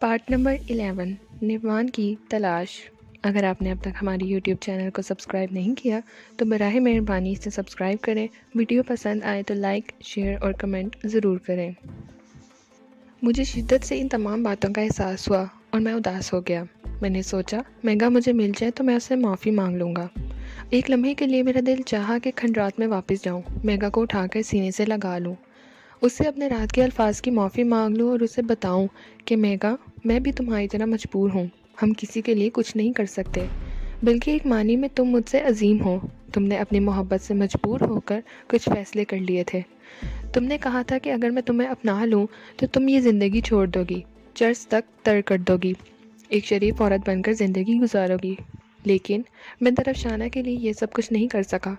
Part number 11 نروان کی تلاش۔ اگر آپ نے اب تک ہماری یوٹیوب چینل کو سبسکرائب نہیں کیا تو براہ مہربانی اسے سبسکرائب کریں۔ ویڈیو پسند آئے تو لائک، شیئر اور کمنٹ ضرور کریں۔ مجھے شدت سے ان تمام باتوں کا احساس ہوا اور میں اداس ہو گیا۔ میں نے سوچا میگا مجھے مل جائے تو میں اس سے معافی مانگ لوں گا۔ ایک لمحے کے لیے میرا دل چاہا کہ کھنڈرات میں واپس جاؤں، میگا کو اٹھا کر سینے سے لگا لوں، اس سے اپنے رات کے الفاظ کی معافی مانگ لوں اور اسے بتاؤں کہ میگا، میں بھی تمہاری طرح مجبور ہوں، ہم کسی کے لیے کچھ نہیں کر سکتے، بلکہ ایک معنی میں تم مجھ سے عظیم ہو۔ تم نے اپنی محبت سے مجبور ہو کر کچھ فیصلے کر لیے تھے۔ تم نے کہا تھا کہ اگر میں تمہیں اپنا لوں تو تم یہ زندگی چھوڑ دو گی، چرس تک ترک کر دو گی، ایک شریف عورت بن کر زندگی گزارو گی۔ لیکن میں درفشانہ کے لیے یہ سب کچھ نہیں کر سکا۔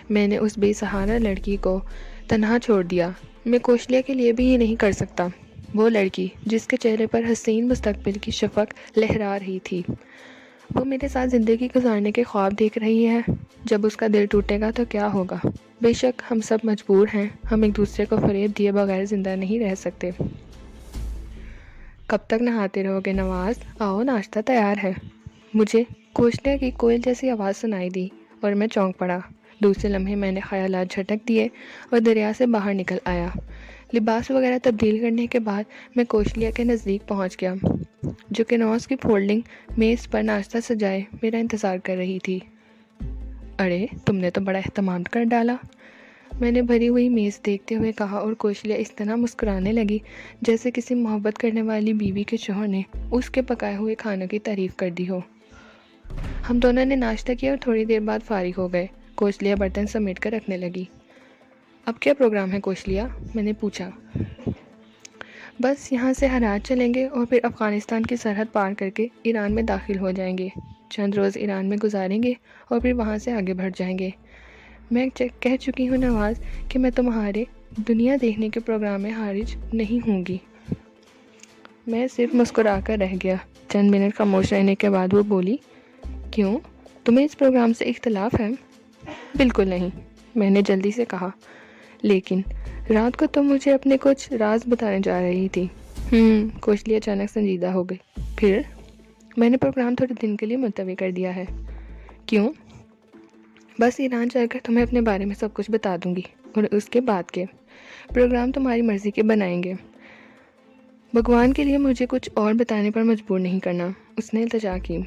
میں نے اس بے سہارا لڑکی کو تنہا چھوڑ دیا۔ میں کوشلیا کے لیے بھی یہ نہیں کر سکتا، وہ لڑکی جس کے چہرے پر حسین مستقبل کی شفق لہرا رہی تھی، وہ میرے ساتھ زندگی گزارنے کے خواب دیکھ رہی ہے۔ جب اس کا دل ٹوٹے گا تو کیا ہوگا؟ بے شک ہم سب مجبور ہیں، ہم ایک دوسرے کو فریب دیے بغیر زندہ نہیں رہ سکتے۔ کب تک نہاتے رہو گے نواز؟ آؤ ناشتہ تیار ہے۔ مجھے کوشلیا کی کوئل جیسی آواز سنائی دی اور میں چونک پڑا۔ دوسرے لمحے میں نے خیالات جھٹک دیے اور دریا سے باہر نکل آیا۔ لباس وغیرہ تبدیل کرنے کے بعد میں کوشلیا کے نزدیک پہنچ گیا، جو کہ نوز کی فولڈنگ میز پر ناشتہ سجائے میرا انتظار کر رہی تھی۔ ارے تم نے تو بڑا اہتمام کر ڈالا، میں نے بھری ہوئی میز دیکھتے ہوئے کہا، اور کوشلیا اس طرح مسکرانے لگی جیسے کسی محبت کرنے والی بیوی کے شوہر نے اس کے پکائے ہوئے کھانوں کی تعریف کر دی ہو۔ ہم دونوں نے ناشتہ کیا اور تھوڑی دیر بعد فارغ ہو گئے۔ کوشلیا برتن سمیٹ کر رکھنے لگی۔ اب کیا پروگرام ہے کوشلیا؟ میں نے پوچھا۔ بس یہاں سے ہرات چلیں گے اور پھر افغانستان کی سرحد پار کر کے ایران میں داخل ہو جائیں گے، چند روز ایران میں گزاریں گے اور پھر وہاں سے آگے بڑھ جائیں گے۔ میں کہہ چکی ہوں نواز کہ میں تمہارے دنیا دیکھنے کے پروگرام میں حارج نہیں ہوں گی۔ میں صرف مسکرا کر رہ گیا۔ چند منٹ خاموش رہنے کے بعد وہ بولی، کیوں؟ تمہیں اس پروگرام سے اختلاف ہے؟ بالکل نہیں، میں نے جلدی سے کہا، لیکن رات کو تم مجھے اپنے کچھ راز بتانے جا رہی تھی۔ کوشلیا اچانک سنجیدہ ہو گئی۔ پھر؟ میں نے پروگرام تھوڑے دن کے لیے ملتوی کر دیا ہے۔ کیوں؟ بس ایران چل کر تمہیں اپنے بارے میں سب کچھ بتا دوں گی، اور اس کے بعد کے پروگرام تمہاری مرضی کے بنائیں گے۔ بھگوان کے لیے مجھے کچھ اور بتانے پر مجبور نہیں کرنا، اس نے التجا کی۔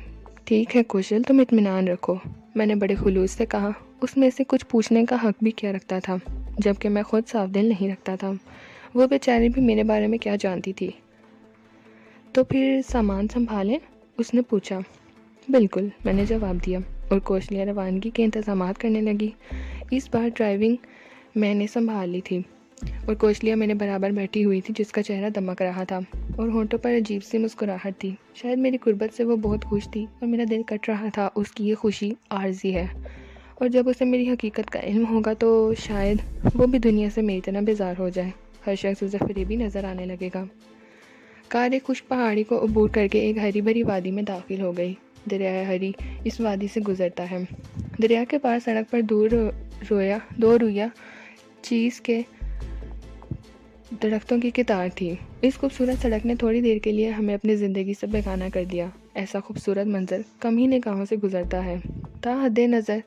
ٹھیک ہے کوشل، تم اطمینان رکھو، میں نے بڑے خلوص سے کہا۔ اس میں سے کچھ پوچھنے کا حق بھی کیا رکھتا تھا، جبکہ میں خود صاف دل نہیں رکھتا تھا۔ وہ بیچاری بھی میرے بارے میں کیا جانتی تھی۔ تو پھر سامان سنبھالیں؟ اس نے پوچھا۔ بالکل، میں نے جواب دیا، اور کوشلیا روانگی کے انتظامات کرنے لگی۔ اس بار ڈرائیونگ میں نے سنبھال لی تھی، اور کوشلیا میرے برابر بیٹھی ہوئی تھی، جس کا چہرہ دمک رہا تھا اور ہونٹوں پر عجیب سی مسکراہٹ تھی۔ شاید میری قربت سے وہ بہت خوش تھی اور میرا دل کٹ رہا تھا۔ اس کی یہ خوشی عارضی ہے، اور جب اسے میری حقیقت کا علم ہوگا تو شاید وہ بھی دنیا سے میری طرح بیزار ہو جائے۔ ہر شخص اسے فریبی نظر آنے لگے گا۔ کار ایک خشک پہاڑی کو عبور کر کے ایک ہری بھری وادی میں داخل ہو گئی۔ دریائے ہری اس وادی سے گزرتا ہے۔ دریا کے پار سڑک پر دو رویا چیز کے درختوں کی قطار تھی۔ اس خوبصورت سڑک نے تھوڑی دیر کے لیے ہمیں اپنی زندگی سے بیگانہ کر دیا۔ ایسا خوبصورت منظر کم ہی نگاہوں سے گزرتا ہے۔ تا حد نظر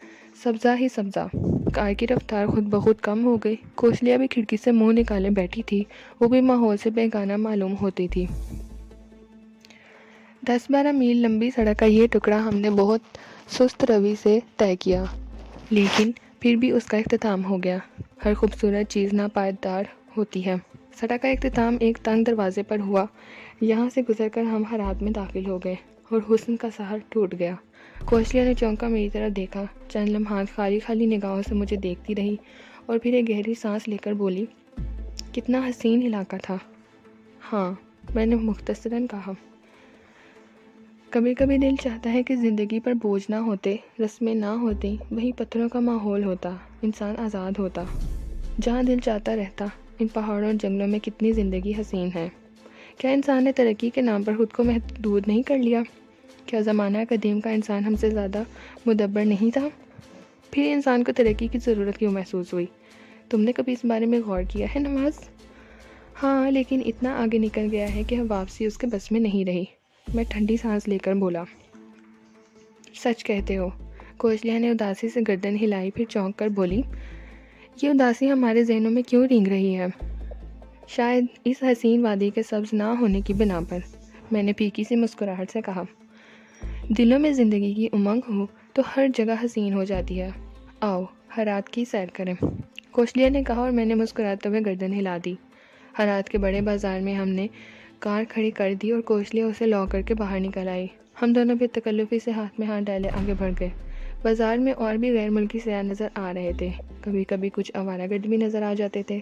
سبزہ ہی سبزہ۔ کار کی رفتار خود بخود کم ہو گئی۔ کوشلیا بھی کھڑکی سے منہ نکالے بیٹھی تھی، وہ بھی ماحول سے بیگانہ معلوم ہوتی تھی۔ 10-12 میل لمبی سڑک کا یہ ٹکڑا ہم نے بہت سست روی سے طے کیا، لیکن پھر بھی اس کا اختتام ہو گیا۔ ہر خوبصورت چیز ناپائیدار ہوتی ہے۔ سڑک کا اختتام ایک تنگ دروازے پر ہوا۔ یہاں سے گزر کر ہم ہرات میں داخل ہو گئے اور حسن کا سحر ٹوٹ گیا۔ کوشلیا نے چونکا میری طرف دیکھا، چند لمحات خالی خالی نگاہوں سے مجھے دیکھتی رہی، اور پھر ایک گہری سانس لے کر بولی، کتنا حسین علاقہ تھا۔ ہاں، میں نے مختصراً کہا۔ کبھی کبھی دل چاہتا ہے کہ زندگی پر بوجھ نہ ہوتے، رسمیں نہ ہوتی، وہی پتھروں کا ماحول ہوتا، انسان آزاد ہوتا، جہاں دل چاہتا رہتا۔ ان پہاڑوں اور جنگلوں میں کتنی زندگی حسین ہے۔ کیا انسان نے ترقی کے نام پر خود کو محدود نہیں کر لیا؟ کیا زمانہ قدیم کا انسان ہم سے زیادہ مدبر نہیں تھا؟ پھر انسان کو ترقی کی ضرورت کیوں محسوس ہوئی؟ تم نے کبھی اس بارے میں غور کیا ہے نواز؟ ہاں، لیکن اتنا آگے نکل گیا ہے کہ واپسی اس کے بس میں نہیں رہی۔ میں ٹھنڈی سانس لے کر بولا۔ سچ کہتے ہو؟ کوشلیہ نے اداسی سے گردن ہلائی، پھر چونک کر بولی، یہ اداسی ہمارے ذہنوں میں کیوں رینگ رہی ہے؟ شاید اس حسین وادی کے سبز نہ ہونے کی بنا پر، میں نے پھیکی سی مسکراہٹ سے کہا۔ دلوں میں زندگی کی امنگ ہو تو ہر جگہ حسین ہو جاتی ہے۔ آؤ ہرات کی سیر کریں، کوشلیہ نے کہا، اور میں نے مسکراتے ہوئے گردن ہلا دی۔ ہرات کے بڑے بازار میں ہم نے کار کھڑی کر دی اور کوشلیہ اسے لو کر کے باہر نکل آئی۔ ہم دونوں بھی تکلفی سے ہاتھ میں ہاتھ ڈالے آگے بڑھ گئے۔ بازار میں اور بھی غیر ملکی سیاح نظر آ رہے تھے، کبھی کبھی کچھ آوارہ گرد بھی نظر آ جاتے تھے،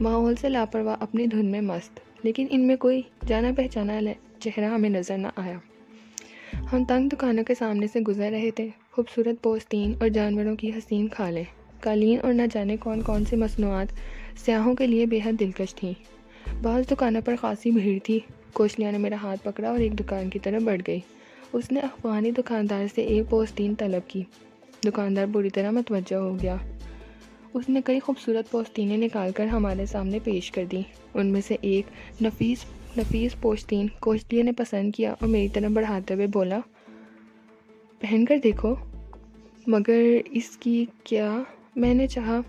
ماحول سے لاپرواہ، اپنی دھن میں مست، لیکن ان میں کوئی جانا پہچانا چہرہ ہمیں نظر نہ آیا۔ ہم تنگ دکانوں کے سامنے سے گزر رہے تھے، خوبصورت پوستین اور جانوروں کی حسین کھالیں، قالین اور نہ جانے کون کون سی مصنوعات سیاحوں کے لیے بے حد دلکش تھیں۔ بعض دکانوں پر خاصی بھیڑ تھی۔ کوشلیہ نے میرا ہاتھ پکڑا اور ایک دکان کی طرف بڑھ گئی۔ اس نے افغانی دکاندار سے ایک پوستین طلب کی۔ دکاندار بری طرح متوجہ ہو گیا۔ اس نے کئی خوبصورت پوستینیں نکال کر ہمارے سامنے پیش کر دیں۔ ان میں سے ایک نفیس پوستین کوشلیہ نے پسند کیا اور میری طرف بڑھاتے ہوئے بولا، پہن کر دیکھو۔ مگر اس کی کیا؟ میں نے چاہا،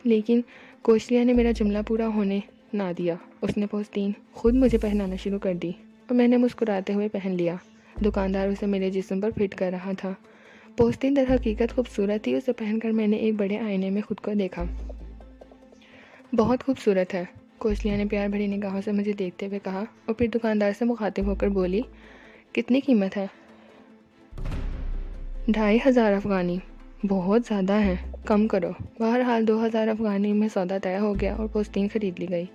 لیکن کوشلیہ نے میرا جملہ پورا ہونے نہ دیا۔ اس نے پوستین خود مجھے پہنانا شروع کر دی اور میں نے مسکراتے ہوئے پہن لیا۔ دکاندار اسے میرے جسم پر فٹ کر رہا تھا۔ پوستین در حقیقت خوبصورت تھی۔ اسے پہن کر میں نے ایک بڑے آئینے میں خود کو دیکھا۔ بہت خوبصورت ہے، کوشلیہ نے پیار بھری نگاہوں سے مجھے دیکھتے ہوئے کہا، اور پھر دکاندار سے مخاطب ہو کر بولی، کتنی قیمت ہے؟ 2500 افغانی۔ بہت زیادہ ہیں، کم کرو۔ بہرحال 2000 افغانی میں سودا طے ہو گیا اور پوستین خرید لی گئی۔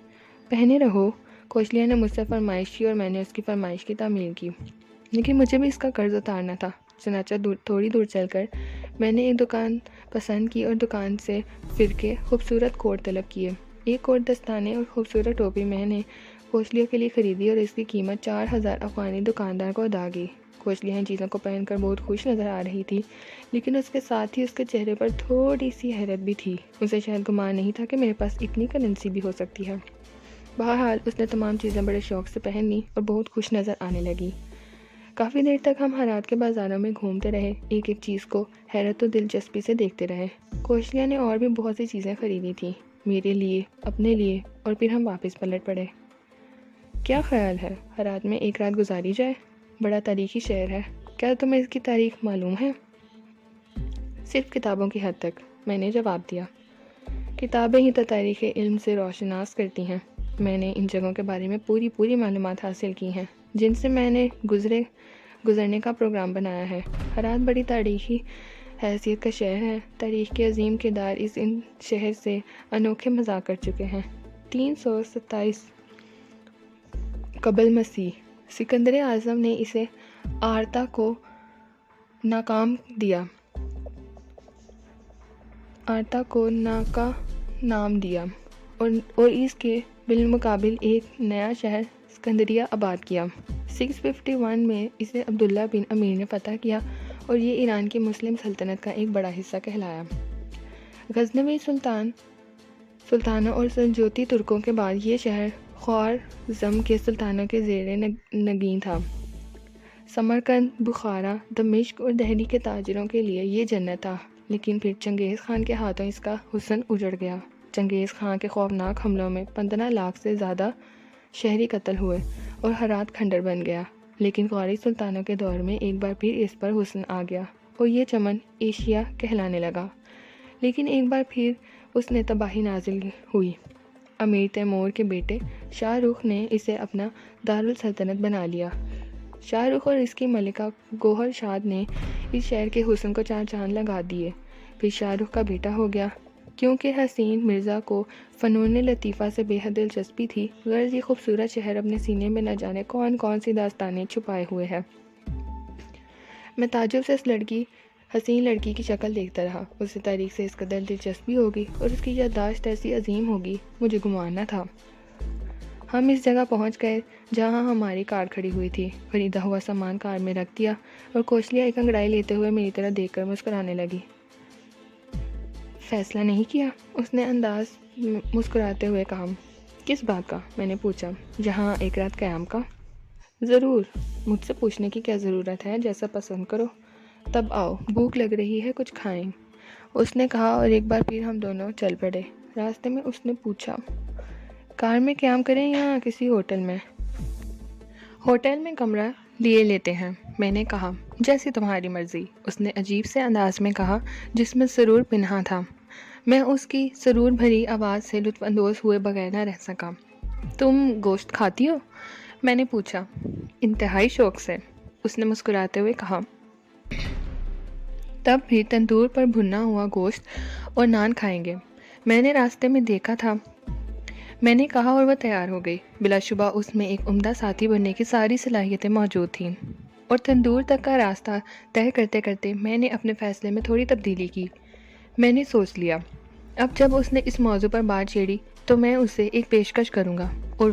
پہنے رہو، کوشلیہ نے مجھ سے فرمائش کی اور میں نے اس کی فرمائش کی تعمیل کی، لیکن مجھے بھی اس کا قرض اتارنا تھا۔ چنانچہ تھوڑی دور چل کر میں نے ایک دکان پسند کی اور دکان سے فرقے خوبصورت کوٹ طلب کیے۔ ایک کوٹ، دستانے اور خوبصورت ٹوپی میں نے کوشلیہ کے لیے خریدی اور اس کی قیمت 4000 افغانی دکاندار کو ادا کی۔ کوشلیہ ان چیزوں کو پہن کر بہت خوش نظر آ رہی تھی، لیکن اس کے ساتھ ہی اس کے چہرے پر تھوڑی سی حیرت بھی تھی۔ اسے شاید گمان نہیں تھا کہ میرے پاس اتنی کرنسی بھی ہو سکتی ہے۔ بہرحال اس نے تمام چیزیں بڑے شوق سے پہن لیں اور بہت خوش نظر آنے لگی۔ کافی دیر تک ہم ہرات کے بازاروں میں گھومتے رہے، ایک ایک چیز کو حیرت و دلچسپی سے دیکھتے رہے۔ کوشلیہ نے اور بھی بہت سی چیزیں خریدی تھیں، میرے لیے، اپنے لیے، اور پھر ہم واپس پلٹ پڑے۔ کیا خیال ہے ہرات میں ایک رات گزاری جائے؟ بڑا تاریخی شہر ہے، کیا تمہیں اس کی تاریخ معلوم ہے؟ صرف کتابوں کی حد تک، میں نے جواب دیا۔ کتابیں ہی تو تاریخ علم سے روشناس کرتی ہیں۔ میں نے ان جگہوں کے بارے میں پوری معلومات حاصل کی ہیں جن سے میں نے گزرنے کا پروگرام بنایا ہے۔ ہرات بڑی تاریخی حیثیت کا شہر ہے۔ تاریخ کے عظیم کردار ان شہر سے انوکھے مذاق کر چکے ہیں۔ 327 قبل مسیح سکندر اعظم نے اسے آرتا کو ناکا نام دیا اور اس کے بالمقابل ایک نیا شہر اسکندریہ آباد کیا۔ 651 میں اسے عبداللہ بن امیر نے فتح کیا اور یہ ایران کی مسلم سلطنت کا ایک بڑا حصہ کہلایا۔ غزنوی سلطانوں اور سلجوقی ترکوں کے بعد یہ شہر خوارزم کے سلطانوں کے زیر نگین تھا۔ سمرقند، بخارا، دمشق اور دہلی کے تاجروں کے لیے یہ جنت تھا، لیکن پھر چنگیز خان کے ہاتھوں اس کا حسن اجڑ گیا۔ چنگیز خان کے خوفناک حملوں میں 15 لاکھ سے زیادہ شہری قتل ہوئے اور ہرات کھنڈر بن گیا۔ لیکن غوری سلطانوں کے دور میں ایک بار پھر اس پر حسن آ گیا اور یہ چمن ایشیا کہلانے لگا۔ لیکن ایک بار پھر اس نے تباہی نازل ہوئی۔ امیر تیمور کے بیٹے شاہ رخ نے اسے اپنا دارالسلطنت بنا لیا۔ شاہ رخ اور اس کی ملکہ گوہر شاد نے اس شہر کے حسن کو 4 چاند لگا دیے۔ پھر شاہ رخ کا بیٹا ہو گیا۔ کیونکہ حسین مرزا کو فنون لطیفہ سے بے حد دلچسپی تھی، غرض یہ خوبصورت شہر اپنے سینے میں نہ جانے کون سی داستانیں چھپائے ہوئے ہے۔ میں تعجب سے اس حسین لڑکی کی شکل دیکھتا رہا۔ اسے تاریخ سے اس قدر دلچسپی ہوگی اور اس کی یادداشت ایسی عظیم ہوگی، مجھے گمان نہ تھا۔ ہم اس جگہ پہنچ گئے جہاں ہماری کار کھڑی ہوئی تھی۔ خریدا ہوا سامان کار میں رکھ دیا اور کوشلیہ ایک انگڑائی لیتے ہوئے میری طرف دیکھ کر مسکرانے لگی۔ فیصلہ نہیں کیا؟ اس نے انداز مسکراتے ہوئے کہا۔ کس بات کا؟ میں نے پوچھا۔ جہاں ایک رات قیام کا۔ ضرور، مجھ سے پوچھنے کی کیا ضرورت ہے، جیسا پسند کرو۔ تب آؤ، بھوک لگ رہی ہے، کچھ کھائیں، اس نے کہا اور ایک بار پھر ہم دونوں چل پڑے۔ راستے میں اس نے پوچھا، کار میں قیام کریں یا کسی ہوٹل میں؟ ہوٹل میں کمرہ لیے لیتے ہیں، میں نے کہا۔ جیسی تمہاری مرضی، اس نے عجیب سے انداز میں کہا جس میں سرور پنہاں تھا۔ میں اس کی سرور بھری آواز سے لطف اندوز ہوئے بغیر نہ رہ سکا۔ تم گوشت کھاتی ہو؟ میں نے پوچھا۔ انتہائی شوق سے، اس نے مسکراتے ہوئے کہا۔ تب بھی تندور پر بھنا ہوا گوشت اور نان کھائیں گے، میں نے راستے میں دیکھا تھا، میں نے کہا اور وہ تیار ہو گئی۔ بلا شبہ اس میں ایک عمدہ ساتھی بننے کی ساری صلاحیتیں موجود تھیں، اور تندور تک کا راستہ طے کرتے کرتے میں نے اپنے فیصلے میں تھوڑی تبدیلی کی۔ میں نے سوچ لیا، اب جب اس نے اس موضوع پر بات چھیڑی تو میں اسے ایک پیشکش کروں گا، اور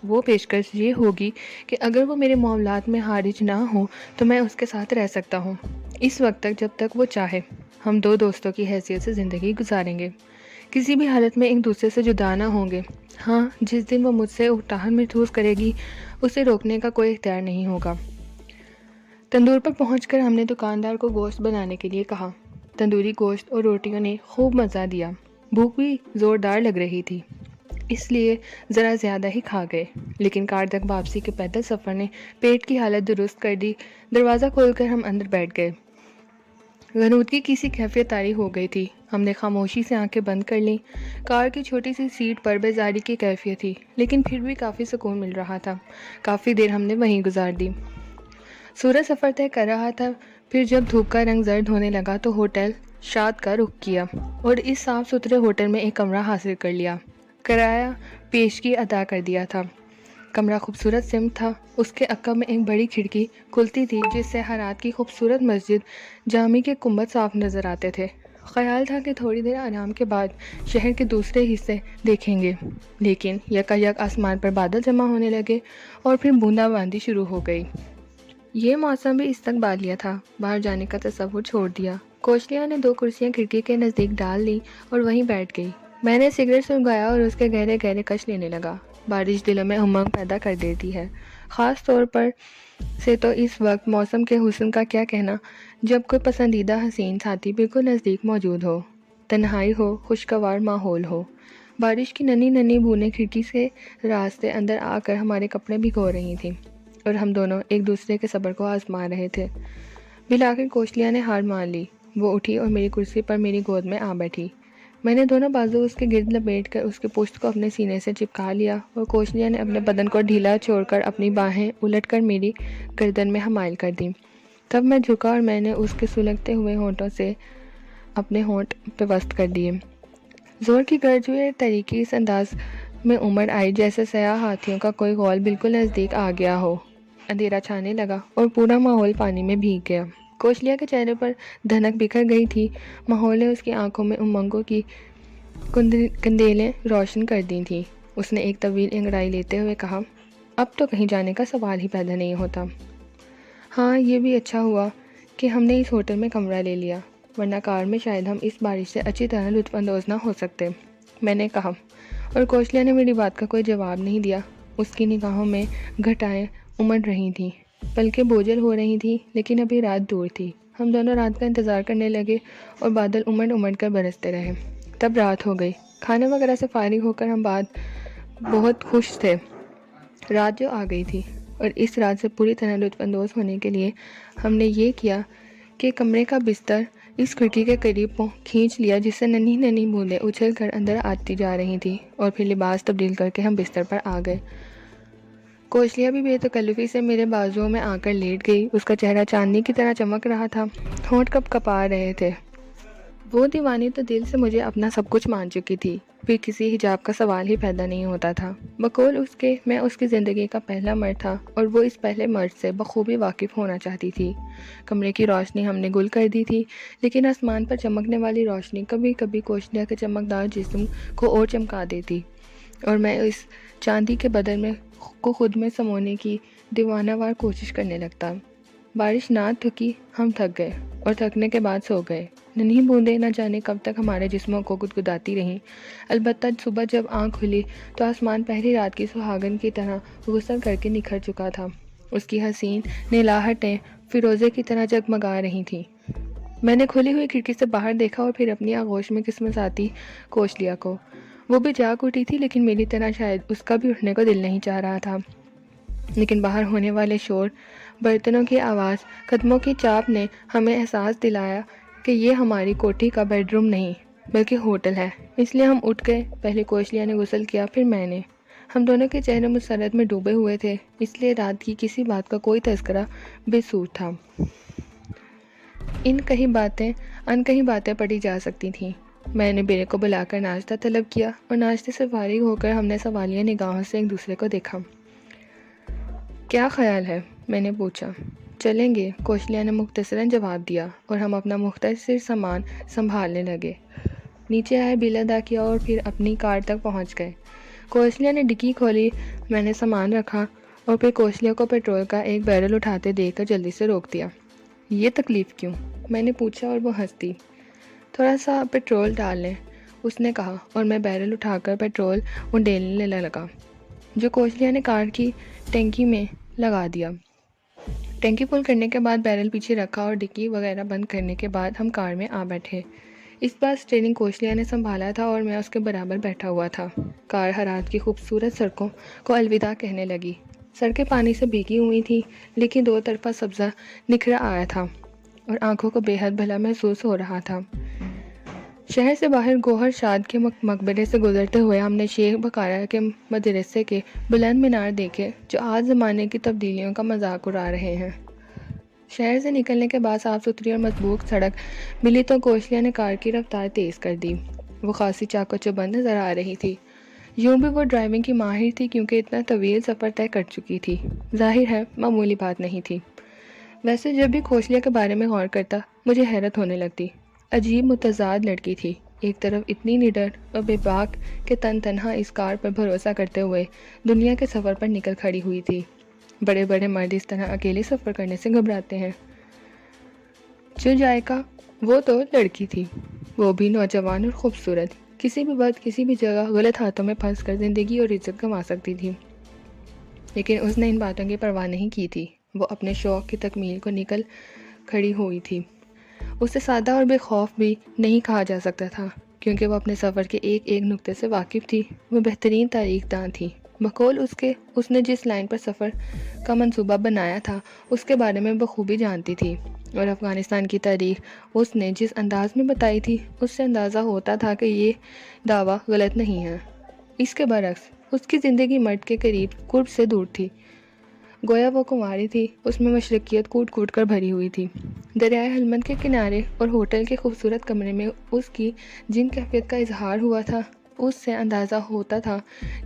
وہ پیشکش یہ ہوگی کہ اگر وہ میرے معاملات میں حارج نہ ہو تو میں اس کے ساتھ رہ سکتا ہوں، اس وقت تک جب تک وہ چاہے۔ ہم دو دوستوں کی حیثیت سے زندگی گزاریں گے، کسی بھی حالت میں ایک دوسرے سے جدا نہ ہوں گے۔ ہاں، جس دن وہ مجھ سے اکتاہن محسوس کرے گی، اسے روکنے کا کوئی اختیار نہیں ہوگا۔ تندور پر پہنچ کر ہم نے دکاندار کو گوشت بنانے کے لیے کہا۔ تندوری گوشت اور روٹیوں نے خوب مزہ دیا۔ بھوک بھی زوردار لگ رہی تھی، اس لیے ذرا زیادہ ہی کھا گئے، لیکن کار تک واپسی کے پیدل سفر نے پیٹ کی حالت درست کر دی۔ دروازہ کھول کر ہم اندر بیٹھ گئے۔ غنودگی کی سی کیفیت طاری ہو گئی تھی۔ ہم نے خاموشی سے آنکھیں بند کر لیں۔ کار کی چھوٹی سی سیٹ پر بیزاری کی کیفیت تھی، لیکن پھر بھی کافی سکون مل رہا تھا۔ کافی دیر ہم نے وہیں گزار دی۔ سورج سفر طے کر رہا تھا، پھر جب دھوپ کا رنگ زرد ہونے لگا تو ہوٹل شاد کا رخ کیا اور اس صاف ستھرے ہوٹل میں ایک کمرہ حاصل کر لیا۔ کرایہ پیشگی ادا کر دیا تھا۔ کمرہ خوبصورت سمت تھا، اس کے عقب میں ایک بڑی کھڑکی کھلتی تھی جس سے ہرات کی خوبصورت مسجد جامع کے گنبد صاف نظر آتے تھے۔ خیال تھا کہ تھوڑی دیر آرام کے بعد شہر کے دوسرے حصے دیکھیں گے، لیکن یکایک آسمان پر بادل جمع ہونے لگے اور پھر بوندا باندی شروع ہو گئی۔ یہ موسم بھی استقبالیہ تھا، باہر جانے کا تصور چھوڑ دیا۔ کوشلیہ نے 2 کرسیاں کھڑکی کے نزدیک ڈال لیں اور وہیں بیٹھ گئی۔ میں نے سگریٹ سلگایا اور اس کے گہرے گہرے کش لینے لگا۔ بارش دلوں میں امنگ پیدا کر دیتی ہے، خاص طور پر سے تو اس وقت موسم کے حسن کا کیا کہنا جب کوئی پسندیدہ حسین ساتھی بالکل نزدیک موجود ہو، تنہائی ہو، خوشگوار ماحول ہو۔ بارش کی ننھی ننھی بوندیں کھڑکی سے راستے اندر آ کر ہمارے کپڑے بھگو رہی تھیں، اور ہم دونوں ایک دوسرے کے صبر کو آزما رہے تھے۔ بالآخر کوشلیہ نے ہار مان لی۔ وہ اٹھی اور میری کرسی پر میری گود میں آ بیٹھی۔ میں نے دونوں بازو اس کے گرد لپیٹ کر اس کے پشت کو اپنے سینے سے چپکا لیا، اور کوشلیہ نے اپنے بدن کو ڈھیلا چھوڑ کر اپنی باہیں الٹ کر میری گردن میں حمائل کر دیں۔ تب میں جھکا اور میں نے اس کے سلگتے ہوئے ہونٹوں سے اپنے ہونٹ پیوست کر دیے۔ زور کی گرج طریقے اس انداز میں امڑ آئی جیسے سیاہ ہاتھیوں کا کوئی غول بالکل نزدیک آ گیا ہو۔ اندھیرا چھانے لگا اور پورا ماحول پانی میں بھیگ گیا۔ کوشلیہ کے چہرے پر دھنک بکھر گئی تھی، ماحول نے اس کی آنکھوں میں امنگوں کی کندیلیں روشن کر دی تھیں۔ اس نے ایک طویل انگڑائی لیتے ہوئے کہا، اب تو کہیں جانے کا سوال ہی پیدا نہیں ہوتا۔ ہاں، یہ بھی اچھا ہوا کہ ہم نے اس ہوٹل میں کمرہ لے لیا، ورنہ کار میں شاید ہم اس بارش سے اچھی طرح لطف اندوز نہ ہو سکتے، میں نے کہا، اور کوشلیہ نے میری بات کا کوئی جواب نہیں دیا۔ اس کی نگاہوں میں گھٹائیں امڑ رہی تھیں، بلکہ بوجھل ہو رہی تھیں، لیکن ابھی رات دور تھی۔ ہم دونوں رات کا انتظار کرنے لگے اور بادل امڑ امڑ کر برستے رہے۔ تب رات ہو گئی۔ کھانے وغیرہ سے فارغ ہو کر ہم بہت خوش تھے۔ رات جو آ گئی تھی، اور اس رات سے پوری طرح لطف اندوز ہونے کے لیے ہم نے یہ کیا کہ کمرے کا بستر اس کھڑکی کے قریب کھینچ لیا جس سے ننھی ننھی بوندیں اچھل کر اندر آتی جا رہی تھیں، اور پھر لباس تبدیل کر کے ہم بستر پر آ گئے۔ کوشلیہ بھی بے تکلفی سے میرے بازوؤں میں آ کر لیٹ گئی۔ اس کا چہرہ چاندنی کی طرح چمک رہا تھا، ہونٹ کپ کپا رہے تھے۔ وہ دیوانی تو دل سے مجھے اپنا سب کچھ مان چکی تھی، پھر کسی حجاب کا سوال ہی پیدا نہیں ہوتا تھا۔ بقول اس کے میں اس کی زندگی کا پہلا مرد تھا، اور وہ اس پہلے مرد سے بخوبی واقف ہونا چاہتی تھی۔ کمرے کی روشنی ہم نے گل کر دی تھی، لیکن آسمان پر چمکنے والی روشنی کبھی کبھی کوشلیہ کے چمکدار جسم کو اور چمکا دیتی، اور میں اس چاندی کے بدن میں کو خود میں سمونے کی دیوانہ وار کوشش کرنے لگتا۔ بارش نہ تھکی، ہم تھک گئے اور تھکنے کے بعد سو گئے۔ ننھی بوندیں نہ جانے کب تک ہمارے جسموں کو گدگداتی رہیں، البتہ صبح جب آنکھ کھلی تو آسمان پہلی رات کی سہاگن کی طرح غسل کر کے نکھر چکا تھا۔ اس کی حسین نیلاہٹیں فیروزے کی طرح جگمگا رہی تھیں۔ میں نے کھلی ہوئی کھڑکی سے باہر دیکھا اور پھر اپنی آغوش میں قسمت کوشلیا کو۔ وہ بھی جاگ اٹھی تھی، لیکن میری طرح شاید اس کا بھی اٹھنے کو دل نہیں چاہ رہا تھا۔ لیکن باہر ہونے والے شور، برتنوں کی آواز، قدموں کی چاپ نے ہمیں احساس دلایا کہ یہ ہماری کوٹھی کا بیڈ روم نہیں بلکہ ہوٹل ہے۔ اس لیے ہم اٹھ گئے۔ پہلے کوشلیا نے غسل کیا، پھر میں نے۔ ہم دونوں کے چہرے مسرت میں ڈوبے ہوئے تھے، اس لیے رات کی کسی بات کا کوئی تذکرہ بے سود تھا۔ ان کہیں باتیں پڑھی جا سکتی تھیں۔ میں نے بیرے کو بلا کر ناشتہ طلب کیا اور ناشتے سے فارغ ہو کر ہم نے سوالیہ نگاہوں سے ایک دوسرے کو دیکھا۔ کیا خیال ہے؟ میں نے پوچھا۔ چلیں گے، کوشلیا نے مختصراً جواب دیا اور ہم اپنا مختصر سامان سنبھالنے لگے۔ نیچے آئے، بل ادا کیا اور پھر اپنی کار تک پہنچ گئے۔ کوشلیا نے ڈکی کھولی، میں نے سامان رکھا اور پھر کوشلیا کو پیٹرول کا ایک بیرل اٹھاتے دیکھ کر جلدی سے روک دیا۔ یہ تکلیف کیوں؟ میں نے پوچھا اور وہ ہنس دی۔ تھوڑا سا پیٹرول ڈال لیں، اس نے کہا اور میں بیرل اٹھا کر پیٹرول انڈیلنے لگا، جو کوشلیا نے کار کی ٹینکی میں لگا دیا۔ ٹینکی فل کرنے کے بعد بیرل پیچھے رکھا اور ڈکی وغیرہ بند کرنے کے بعد ہم کار میں آ بیٹھے۔ اس بار اسٹیئرنگ کوشلیا نے سنبھالا تھا اور میں اس کے برابر بیٹھا ہوا تھا۔ کار ہرات کی خوبصورت سڑکوں کو الوداع کہنے لگی۔ سڑکیں پانی سے بھیگی ہوئی تھیں، لیکن دو طرفہ سبزہ نکھرا آیا تھا اور آنکھوں کو بے حد بھلا محسوس ہو رہا تھا۔ شہر سے باہر گوہر شاد کے مقبرے سے گزرتے ہوئے ہم نے شیخ بکارا کے مدرسے کے بلند مینار دیکھے، جو آج زمانے کی تبدیلیوں کا مذاق اڑا رہے ہیں۔ شہر سے نکلنے کے بعد صاف ستھری اور مسبوق سڑک ملی تو کوشلیا نے کار کی رفتار تیز کر دی۔ وہ خاصی چاق و چوبند نظر آ رہی تھی۔ یوں بھی وہ ڈرائیونگ کی ماہر تھی، کیونکہ اتنا طویل سفر طے کر چکی تھی۔ ظاہر ہے معمولی بات نہیں تھی۔ ویسے جب بھی کوشلیا کے بارے میں غور کرتا مجھے حیرت ہونے لگتی۔ عجیب متضاد لڑکی تھی۔ ایک طرف اتنی نڈر اور بے باک کہ تنہا اس کار پر بھروسہ کرتے ہوئے دنیا کے سفر پر نکل کھڑی ہوئی تھی۔ بڑے بڑے مرد اس طرح اکیلے سفر کرنے سے گھبراتے ہیں۔ جو جائکا، وہ تو لڑکی تھی، وہ بھی نوجوان اور خوبصورت، کسی بھی وقت کسی بھی جگہ غلط ہاتھوں میں پھنس کر زندگی اور عزت گنوا سکتی تھی۔ لیکن اس نے ان باتوں کی پرواہ نہیں کی تھی۔ وہ اپنے شوق کی تکمیل کو نکل کھڑی ہوئی تھی۔ اسے سادہ اور بے خوف بھی نہیں کہا جا سکتا تھا، کیونکہ وہ اپنے سفر کے ایک ایک نقطے سے واقف تھی۔ وہ بہترین تاریخ داں تھی۔ بقول اس نے جس لائن پر سفر کا منصوبہ بنایا تھا اس کے بارے میں بخوبی جانتی تھی، اور افغانستان کی تاریخ اس نے جس انداز میں بتائی تھی اس سے اندازہ ہوتا تھا کہ یہ دعویٰ غلط نہیں ہے۔ اس کے برعکس اس کی زندگی مرد کے قریب قرب سے دور تھی۔ گویا وہ کنواری تھی، اس میں مشرقیت کوٹ کوٹ کر بھری ہوئی تھی۔ دریائے ہلمند کے کنارے اور ہوٹل کے خوبصورت کمرے میں اس کی جن کیفیت کا اظہار ہوا تھا، اس سے اندازہ ہوتا تھا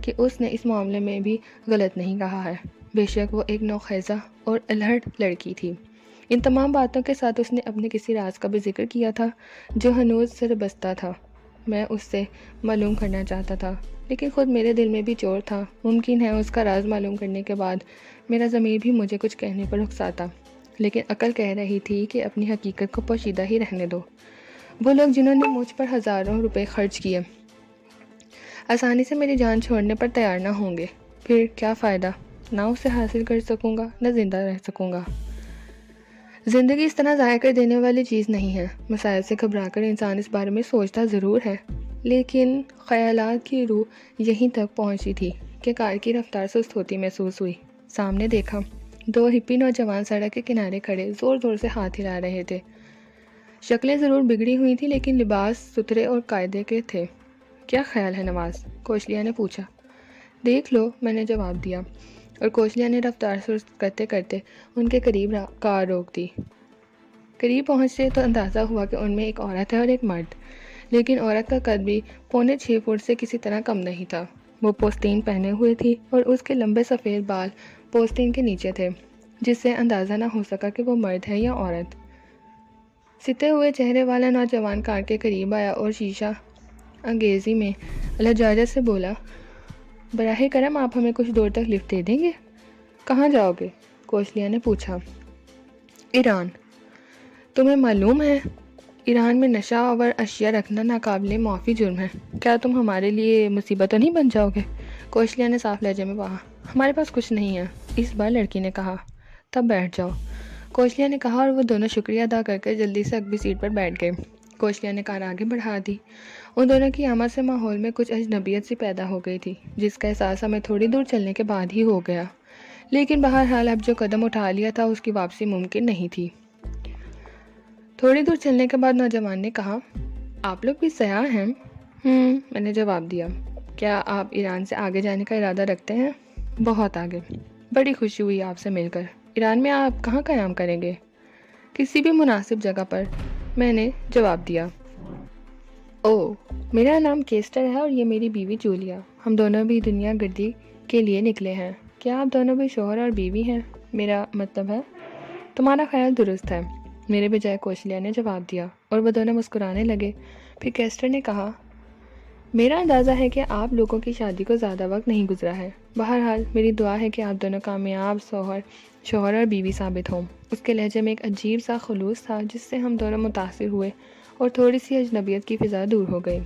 کہ اس نے اس معاملے میں بھی غلط نہیں کہا ہے۔ بے شک وہ ایک نوخیزہ اور الہڑ لڑکی تھی۔ ان تمام باتوں کے ساتھ اس نے اپنے کسی راز کا بھی ذکر کیا تھا جو ہنوز سربستہ تھا۔ میں اس سے معلوم کرنا چاہتا تھا، لیکن خود میرے دل میں بھی چور تھا۔ ممکن ہے اس کا راز معلوم کرنے کے بعد میرا ضمیر بھی مجھے کچھ کہنے پر اکساتا، لیکن عقل کہہ رہی تھی کہ اپنی حقیقت کو پوشیدہ ہی رہنے دو۔ وہ لوگ جنہوں نے مجھ پر ہزاروں روپے خرچ کیے، آسانی سے میری جان چھوڑنے پر تیار نہ ہوں گے۔ پھر کیا فائدہ؟ نہ اسے حاصل کر سکوں گا، نہ زندہ رہ سکوں گا۔ زندگی اس طرح ضائع کر دینے والی چیز نہیں ہے۔ مسائل سے گھبرا کر انسان اس بارے میں سوچتا ضرور ہے، لیکن خیالات کی روح یہیں تک پہنچی تھی کہ کار کی رفتار سست ہوتی محسوس ہوئی۔ سامنے دیکھا، دو ہپی نوجوان سڑک کے کنارے کھڑے زور زور سے ہاتھ ہلا رہے تھے۔ شکلیں ضرور بگڑی ہوئی تھیں، لیکن لباس ستھرے اور قاعدے کے تھے۔ کیا خیال ہے نواز؟ کوشلیا نے پوچھا۔ دیکھ لو، میں نے جواب دیا، اور کوشلیا نے رفتار سست کرتے کرتے ان کے قریب کار روک دی۔ قریب پہنچے تو اندازہ ہوا کہ ان میں ایک عورت ہے اور ایک مرد، لیکن عورت کا قد بھی 6.25 فٹ سے کسی طرح کم نہیں تھا۔ وہ پوستین پہنے ہوئے تھی اور اس کے لمبے سفید بال پوستین کے نیچے تھے، جس سے اندازہ نہ ہو سکا کہ وہ مرد ہے یا عورت۔ ستے ہوئے چہرے والا نوجوان کار کے قریب آیا اور شیشہ انگیزی میں لجاجت سے بولا، براہ کرم آپ ہمیں کچھ دور تک لفٹ دے دیں گے؟ کہاں جاؤ گے؟ کوشلیا نے پوچھا۔ ایران۔ تمہیں معلوم ہے ایران میں نشہ آور اشیاء رکھنا ناقابل معافی جرم ہے۔ کیا تم ہمارے لیے مصیبت تو نہیں بن جاؤ گے؟ کوشلیا نے صاف لہجے میں کہا۔ ہمارے پاس کچھ نہیں ہے، اس بار لڑکی نے کہا۔ تب بیٹھ جاؤ، کوشلیا نے کہا، اور وہ دونوں شکریہ ادا کر کے جلدی سے اگلی سیٹ پر بیٹھ گئے۔ کوشلیا نے کار آگے بڑھا دی۔ ان دونوں کی آمد سے ماحول میں کچھ اجنبیت سی پیدا ہو گئی تھی، جس کا احساس ہمیں تھوڑی دور چلنے کے بعد ہی ہو گیا، لیکن بہرحال اب جو قدم اٹھا لیا تھا اس کی واپسی ممکن نہیں تھی۔ تھوڑی دور چلنے کے بعد نوجوان نے کہا، آپ لوگ بھی سیاح ہیں؟ میں نے جواب دیا۔ کیا آپ ایران سے آگے جانے کا ارادہ رکھتے ہیں؟ بہت آگے۔ بڑی خوشی ہوئی آپ سے مل کر۔ ایران میں آپ کہاں قیام کریں گے؟ کسی بھی مناسب جگہ پر، میں نے جواب دیا۔ میرا نام کیسٹر ہے اور یہ میری بیوی جولیا۔ ہم دونوں بھی دنیا گردی کے لیے نکلے ہیں۔ کیا آپ دونوں بھی شوہر اور بیوی ہیں؟ میرا مطلب ہے۔ تمہارا خیال درست ہے، میرے بجائے کوشلیا نے جواب دیا، اور وہ دونوں مسکرانے لگے۔ پھر کیسٹر نے کہا، میرا اندازہ ہے کہ آپ لوگوں کی شادی کو زیادہ وقت نہیں گزرا ہے۔ بہرحال میری دعا ہے کہ آپ دونوں کامیاب شوہر اور بیوی ثابت ہوں۔ اس کے لہجے میں ایک عجیب سا خلوص تھا جس سے ہم دونوں متاثر ہوئے اور تھوڑی سی اجنبیت کی فضا دور ہو گئی۔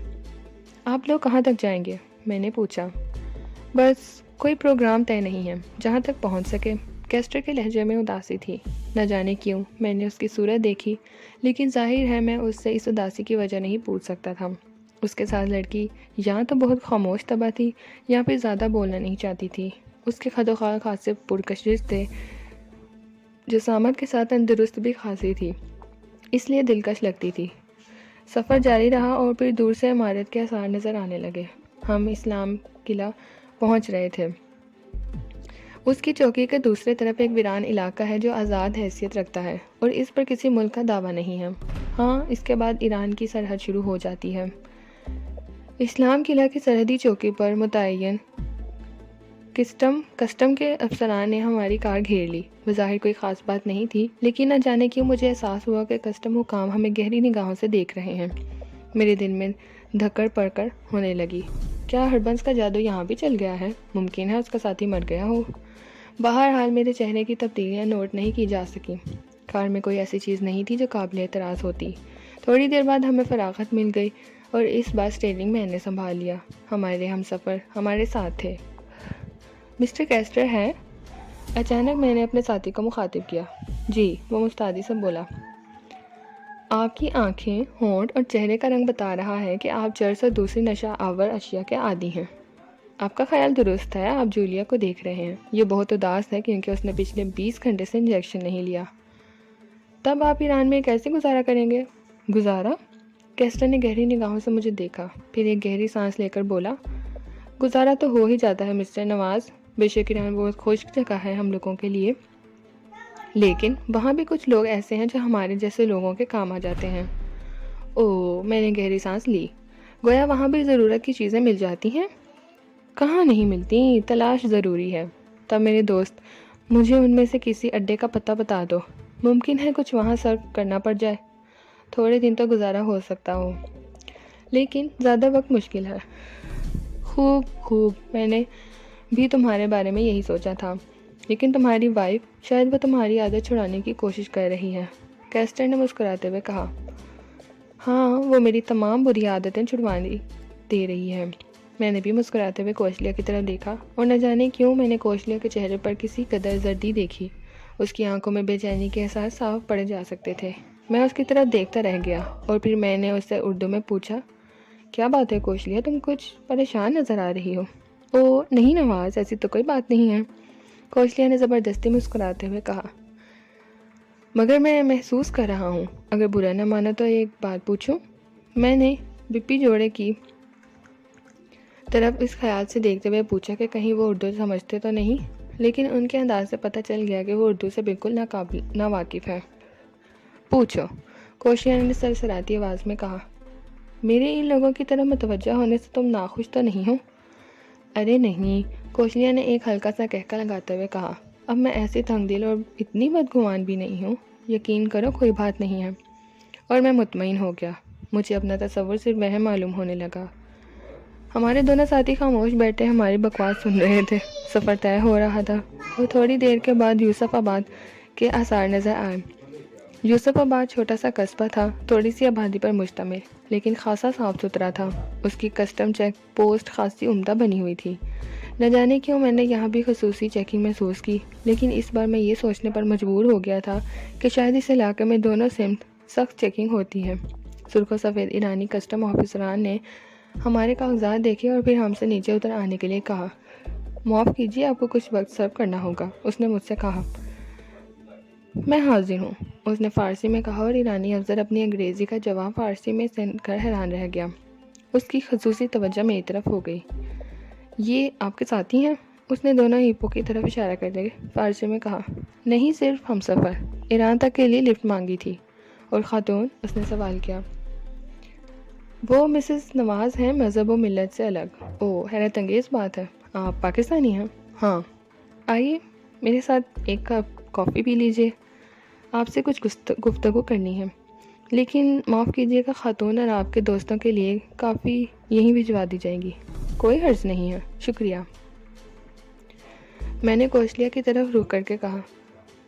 آپ لوگ کہاں تک جائیں گے؟ میں نے پوچھا۔ بس کوئی پروگرام طے نہیں ہے، جہاں تک پہنچ سکے۔ کیسٹر کے لہجے میں اداسی تھی۔ نہ جانے کیوں میں نے اس کی صورت دیکھی، لیکن ظاہر ہے میں اس سے اس اداسی کی وجہ نہیں پوچھ سکتا تھا۔ اس کے ساتھ لڑکی یا تو بہت خاموش طبع تھی یا پھر زیادہ بولنا نہیں چاہتی تھی۔ اس کے خد و خال خاصے پرکشش تھے، جسامت کے ساتھ تندرست بھی خاصی تھی، اس لیے دلکش لگتی تھی۔ سفر جاری رہا اور پھر دور سے عمارت کے آثار نظر آنے لگے۔ ہم اسلام قلعہ پہنچ رہے تھے۔ اس کی چوکی کے دوسرے طرف ایک ویران علاقہ ہے جو آزاد حیثیت رکھتا ہے اور اس پر کسی ملک کا دعویٰ نہیں ہے۔ ہاں، اس کے بعد ایران کی سرحد شروع ہو جاتی ہے۔ اسلام قلعہ کی سرحدی چوکی پر متعین کسٹم کے افسران نے ہماری کار گھیر لی۔ بظاہر کوئی خاص بات نہیں تھی، لیکن نہ جانے کیوں مجھے احساس ہوا کہ کسٹم حکام ہمیں گہری نگاہوں سے دیکھ رہے ہیں۔ میرے دل میں دھکڑ پکڑ ہونے لگی۔ کیا ہربنس کا جادو یہاں بھی چل گیا ہے؟ ممکن ہے اس کا ساتھی مر گیا ہو۔ بہرحال میرے چہرے کی تبدیلیاں نوٹ نہیں کی جا سکیں۔ کار میں کوئی ایسی چیز نہیں تھی جو قابل اعتراض ہوتی۔ تھوڑی دیر بعد ہمیں فراغت مل گئی اور اس بار اسٹیئرنگ میں نے سنبھال لیا۔ ہمارے ہم سفر ہمارے ساتھ تھے۔ مسٹر کیسٹر ہے؟ اچانک میں نے اپنے ساتھی کو مخاطب کیا۔ جی، وہ مستعدی سے بولا۔ آپ کی آنکھیں، ہونٹ اور چہرے کا رنگ بتا رہا ہے کہ آپ چرس اور دوسری نشہ آور اشیاء کے عادی ہیں۔ آپ کا خیال درست ہے، آپ جولیا کو دیکھ رہے ہیں۔ یہ بہت اداس ہے کیونکہ اس نے پچھلے 20 گھنٹے سے انجیکشن نہیں لیا۔ تب آپ ایران میں کیسے گزارا کریں گے؟ گزارا؟ کیسٹر نے گہری نگاہوں سے مجھے دیکھا، پھر ایک گہری سانس لے کر بولا، گزارا تو ہو ہی جاتا ہے مسٹر نواز۔ بے شک ایران بہت خشک جگہ ہے ہم لوگوں کے لیے، لیکن وہاں بھی کچھ لوگ ایسے ہیں جو ہمارے جیسے لوگوں کے کام آ جاتے ہیں۔ میں نے گہری سانس لی۔ گویا وہاں بھی ضرورت کی چیزیں مل جاتی ہیں؟ کہاں نہیں ملتی، تلاش ضروری ہے۔ تب میرے دوست، مجھے ان میں سے کسی اڈے کا پتہ بتا دو، ممکن ہے کچھ وہاں سرو کرنا پڑ جائے۔ تھوڑے دن تو گزارا ہو سکتا ہو، لیکن زیادہ وقت مشکل ہے۔ خوب، میں نے بھی تمہارے بارے میں یہی سوچا تھا، لیکن تمہاری وائف، شاید وہ تمہاری عادت چھڑانے کی کوشش کر رہی ہے۔ کیسٹر نے مسکراتے ہوئے کہا، ہاں، وہ میری تمام بری عادتیں چھڑوانے دے رہی ہے۔ میں نے بھی مسکراتے ہوئے کوشلیا کی طرف دیکھا، اور نہ جانے کیوں میں نے کوشلیا کے چہرے پر کسی قدر زردی دیکھی۔ اس کی آنکھوں میں بے چینی کے احساس صاف پڑے جا سکتے تھے۔ میں اس کی طرف دیکھتا رہ گیا، اور پھر میں نے اس سے اردو میں پوچھا، کیا بات ہے کوشلیا، تم کچھ پریشان نظر آ رہی ہو؟ نہیں نواز، ایسی تو کوئی بات نہیں ہے، کوشلیا نے زبردستی مسکراتے ہوئے کہا، مگر میں محسوس کر رہا ہوں۔ اگر برا نہ مانا تو ایک بات پوچھوں؟ میں نے بپی جوڑے کی طرف اس خیال سے دیکھتے ہوئے پوچھا کہ کہیں وہ اردو سمجھتے تو نہیں، لیکن ان کے انداز سے پتہ چل گیا کہ وہ اردو سے بالکل ناواقف ہے۔ پوچھو، کوشلیا نے سرسراتی آواز میں کہا۔ میرے ان لوگوں کی طرف متوجہ ہونے سے تم ناخوش تو نہیں ہو؟ ارے نہیں، کوشلیا نے ایک ہلکا سا کہکا لگاتے ہوئے کہا، اب میں ایسی تنگ دل اور اتنی بدگمان بھی نہیں ہوں، یقین کرو کوئی بات نہیں ہے۔ اور میں مطمئن ہو گیا، مجھے اپنا تصور صرف وہم معلوم ہونے لگا۔ ہمارے دونوں ساتھی خاموش بیٹھے ہماری بکواس سن رہے تھے۔ سفر طے ہو رہا تھا اور تھوڑی دیر کے بعد یوسف آباد کے آثار نظر آئے۔ یوسف آباد چھوٹا سا قصبہ تھا، تھوڑی سی آبادی پر مشتمل، لیکن خاصا صاف ستھرا تھا۔ اس کی کسٹم چیک پوسٹ خاصی عمدہ بنی ہوئی تھی۔ نہ جانے کیوں میں نے یہاں بھی خصوصی چیکنگ محسوس کی، لیکن اس بار میں یہ سوچنے پر مجبور ہو گیا تھا کہ شاید اس علاقے میں دونوں سمت سخت چیکنگ ہوتی ہے۔ سرخ و سفید ایرانی کسٹم آفیسران نے ہمارے کاغذات دیکھے اور پھر ہم سے نیچے اتر آنے کے لیے کہا۔ معاف کیجیے، آپ کو کچھ وقت سرو کرنا ہوگا، اس نے مجھ سے کہا۔ میں حاضر ہوں، اس نے فارسی میں کہا، اور ایرانی افسر اپنی انگریزی کا جواب فارسی میں سن کر حیران رہ گیا۔ اس کی خصوصی توجہ میری طرف ہو گئی۔ یہ آپ کے ساتھی ہیں؟ اس نے دونوں ہیپو کی طرف اشارہ کرتے ہوئے فارسی میں کہا۔ نہیں، صرف ہم سفر، ایران تک کے لیے لفٹ مانگی تھی۔ اور خاتون؟ اس نے سوال کیا۔ وہ مسز نواز ہیں، مذہب و ملت سے الگ۔ اوہ، حیرت انگیز بات ہے۔ آپ پاکستانی ہیں؟ ہاں۔ آئیے میرے ساتھ ایک کپ کافی پی لیجیے، آپ سے کچھ گفتگو کرنی ہے۔ لیکن معاف کیجیے گا خاتون، اور آپ کے دوستوں کے لیے کافی یہیں بھجوا دی جائے گی۔ کوئی حرج نہیں ہے، شکریہ، میں نے کوشلیا کی طرف رخ کر کے کہا،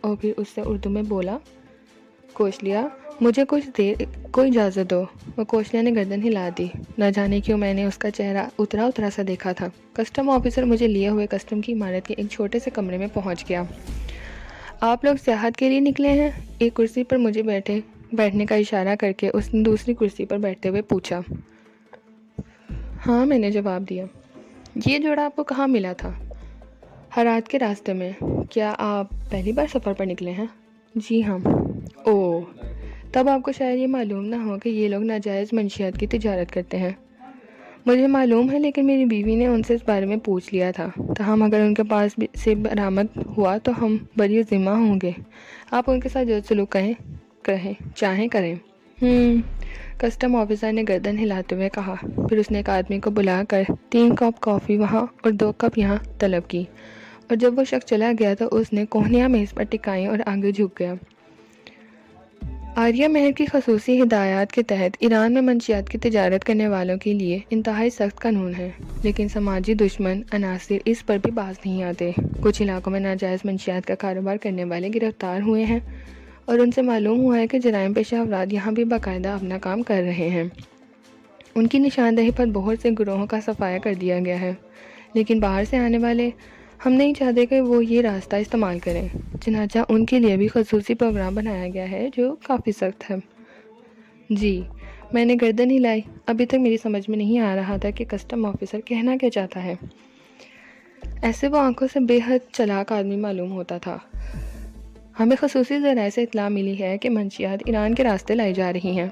اور پھر اس سے اردو میں بولا، کوشلیا مجھے کچھ دیر کو اجازت دو۔ وہ کوشلیا نے گردن ہلا دی۔ نہ جانے کیوں میں نے اس کا چہرہ اترا سا دیکھا تھا۔ کسٹم آفیسر مجھے لیے ہوئے کسٹم کی عمارت کے ایک چھوٹے سے کمرے میں پہنچ گیا۔ آپ لوگ سیاحت کے لیے نکلے ہیں؟ ایک کرسی پر مجھے بیٹھنے کا اشارہ کر کے اس نے دوسری کرسی پر بیٹھتے ہوئے پوچھا۔ ہاں، میں نے جواب دیا۔ یہ جوڑا آپ کو کہاں ملا تھا؟ ہرات کے راستے میں۔ کیا آپ پہلی بار سفر پر نکلے ہیں؟ جی ہاں۔ اوہ، تب آپ کو شاید یہ معلوم نہ ہو کہ یہ لوگ ناجائز منشیات کی تجارت کرتے ہیں۔ مجھے معلوم ہے، لیکن میری بیوی نے ان سے اس بارے میں پوچھ لیا تھا، تاہم اگر ان کے پاس سے برآمد ہوا تو ہم بری ذمہ ہوں گے۔ آپ ان کے ساتھ جو سلوک چاہیں کریں۔ کسٹم آفیسر نے گردن ہلاتے ہوئے کہا۔ پھر اس نے ایک آدمی کو بلا کر 3 کپ کافی وہاں اور 2 کپ یہاں طلب کی، اور جب وہ شخص چلا گیا تو اس نے کوہنیاں میز پر ٹکائیں اور آگے جھک گیا۔ آریہ مہر کی خصوصی ہدایات کے تحت ایران میں منشیات کی تجارت کرنے والوں کے لیے انتہائی سخت قانون ہے، لیکن سماجی دشمن عناصر اس پر بھی باز نہیں آتے۔ کچھ علاقوں میں ناجائز منشیات کا کاروبار کرنے والے گرفتار ہوئے ہیں، اور ان سے معلوم ہوا ہے کہ جرائم پیشہ افراد یہاں بھی باقاعدہ اپنا کام کر رہے ہیں۔ ان کی نشاندہی پر بہت سے گروہوں کا صفایا کر دیا گیا ہے، لیکن باہر سے آنے والے ہم نہیں چاہتے کہ وہ یہ راستہ استعمال کریں، چنانچہ ان کے لیے بھی خصوصی پروگرام بنایا گیا ہے جو کافی سخت ہے۔ جی، میں نے گردن ہلائی۔ ابھی تک میری سمجھ میں نہیں آ رہا تھا کہ کسٹم آفیسر کہنا کیا چاہتا ہے۔ ایسے وہ آنکھوں سے بے حد چالاک آدمی معلوم ہوتا تھا۔ ہمیں خصوصی ذرائع سے اطلاع ملی ہے کہ منشیات ایران کے راستے لائی جا رہی ہیں۔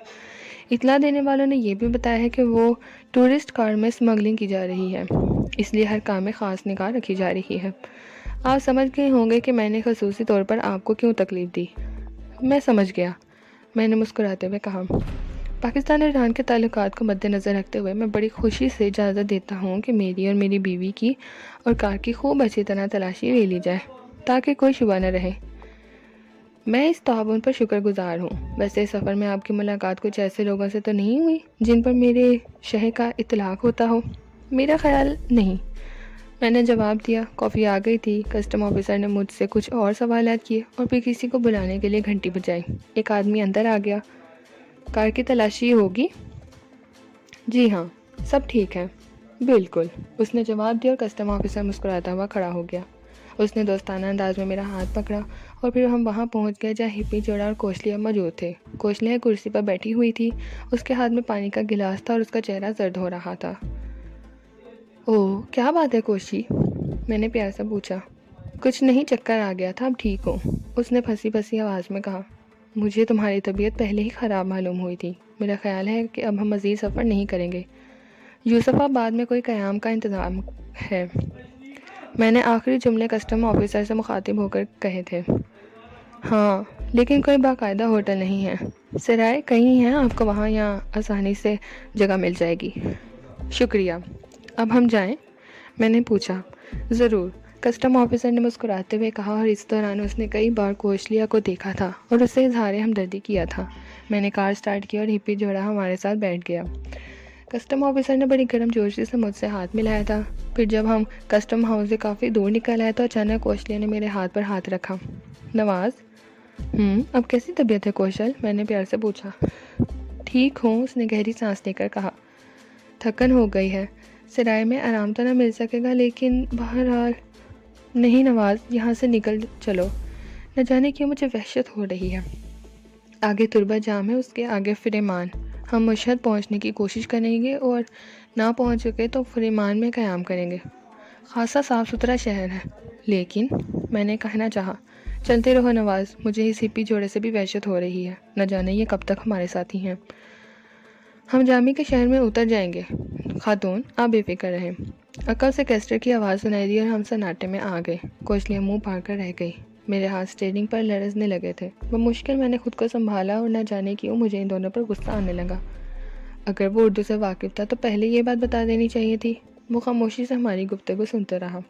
اطلاع دینے والوں نے یہ بھی بتایا ہے کہ وہ ٹورسٹ کار میں اسمگلنگ کی جا رہی ہے، اس لیے ہر کام میں خاص نگاہ رکھی جا رہی ہے۔ آپ سمجھ گئے ہوں گے کہ میں نے خصوصی طور پر آپ کو کیوں تکلیف دی۔ میں سمجھ گیا، میں نے مسکراتے ہوئے کہا۔ پاکستان اور ایران کے تعلقات کو مد نظر رکھتے ہوئے میں بڑی خوشی سے اجازت دیتا ہوں کہ میری اور میری بیوی کی اور کار کی خوب اچھی طرح تلاشی لے لی جائے، تاکہ کوئی شبہ نہ رہے۔ میں اس تعاون پر شکر گزار ہوں۔ ویسے اس سفر میں آپ کی ملاقات کچھ ایسے لوگوں سے تو نہیں ہوئی جن پر میرے شہر کا اطلاق ہوتا ہو؟ میرا خیال نہیں، میں نے جواب دیا۔ کافی آ گئی تھی۔ کسٹم آفیسر نے مجھ سے کچھ اور سوالات کیے اور پھر کسی کو بلانے کے لیے گھنٹی بجائی۔ ایک آدمی اندر آ گیا۔ کار کی تلاشی ہوگی؟ جی ہاں، سب ٹھیک ہے، بالکل، اس نے جواب دیا، اور کسٹم آفیسر مسکراتا ہوا کھڑا ہو گیا۔ اس نے دوستانہ انداز میں میرا ہاتھ پکڑا، اور پھر ہم وہاں پہنچ گئے جہاں ہپی جوڑا اور کوشلیا موجود تھے۔ کوشلیا کرسی پر بیٹھی ہوئی تھی، اس کے ہاتھ میں پانی کا گلاس تھا اور اس کا چہرہ زرد ہو رہا تھا۔ اوہ، کیا بات ہے کوشی؟ میں نے پیار سے پوچھا۔ کچھ نہیں، چکر آ گیا تھا، اب ٹھیک ہوں، اس نے پھنسی پھنسی آواز میں کہا۔ مجھے تمہاری طبیعت پہلے ہی خراب معلوم ہوئی تھی۔ میرا خیال ہے کہ اب ہم مزید سفر نہیں کریں گے۔ یوسف آباد میں کوئی قیام کا انتظام ہے؟ میں نے آخری جملے کسٹم آفیسر سے مخاطب ہو کر کہے تھے۔ ہاں، لیکن کوئی باقاعدہ ہوٹل نہیں ہے۔ سرائے کئی ہیں، آپ کو وہاں یا آسانی سے جگہ مل جائے گی۔ شکریہ، اب ہم جائیں؟ میں نے پوچھا۔ ضرور، کسٹم آفیسر نے مسکراتے ہوئے کہا، اور اس دوران اس نے کئی بار کوشلیا کو دیکھا تھا اور اس سے اظہار ہمدردی کیا تھا۔ میں نے کار سٹارٹ کی اور ہپی جوڑا ہمارے ساتھ بیٹھ گیا۔ کسٹم آفیسر نے بڑی گرم جوشی سے مجھ سے ہاتھ ملایا تھا. پھر جب ہم کسٹم ہاؤس سے کافی دور نکل آئے تو اچانک کوشلیہ نے میرے ہاتھ پر ہاتھ رکھا. نواز. اب کیسی طبیعت ہے کوشل؟ میں نے پیار سے پوچھا. ٹھیک ہوں، اس نے گہری سانس لے کر کہا. تھکن ہو گئی ہے، سرائے میں آرام تو نہ مل سکے گا، لیکن بہرحال. نہیں نواز، یہاں سے نکل چلو. نہ جانے کیوں مجھے وحشت ہو رہی ہے. آگے تربہ جام ہے، اس کے آگے فریمان. ہم مشہد پہنچنے کی کوشش کریں گے اور نہ پہنچ سکے تو فریمان میں قیام کریں گے. خاصا صاف ستھرا شہر ہے. لیکن میں نے کہنا چاہا. چلتے رہو نواز، مجھے اس ہپی جوڑے سے بھی وحشت ہو رہی ہے، نہ جانے یہ کب تک ہمارے ساتھی ہیں. ہم جامی کے شہر میں اتر جائیں گے خاتون، آپ بے فکر رہیں. عقب سے کیسٹر کی آواز سنائی دی اور ہم سناٹے میں آ گئے. کوشلیاں منہ پھاڑ کر رہ گئی. میرے ہاتھ اسٹیئرنگ پر لرزنے لگے تھے. بمشکل میں نے خود کو سنبھالا اور نہ جانے کیوں مجھے ان دونوں پر غصہ آنے لگا. اگر وہ اردو سے واقف تھا تو پہلے یہ بات بتا دینی چاہیے تھی. وہ خاموشی سے ہماری گفتگو سنتا رہا.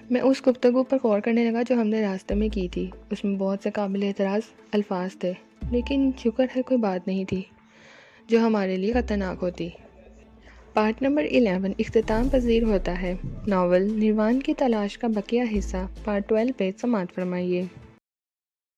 میں اس گفتگو پر غور کرنے لگا جو ہم نے راستے میں کی تھی. اس میں بہت سے قابل اعتراض الفاظ تھے، لیکن شکر ہے کوئی بات نہیں تھی جو ہمارے لیے خطرناک ہوتی. پارٹ نمبر 11 اختتام پذیر ہوتا ہے. ناول نروان کی تلاش کا بقیہ حصہ پارٹ 12 پہ سماعت فرمائیے.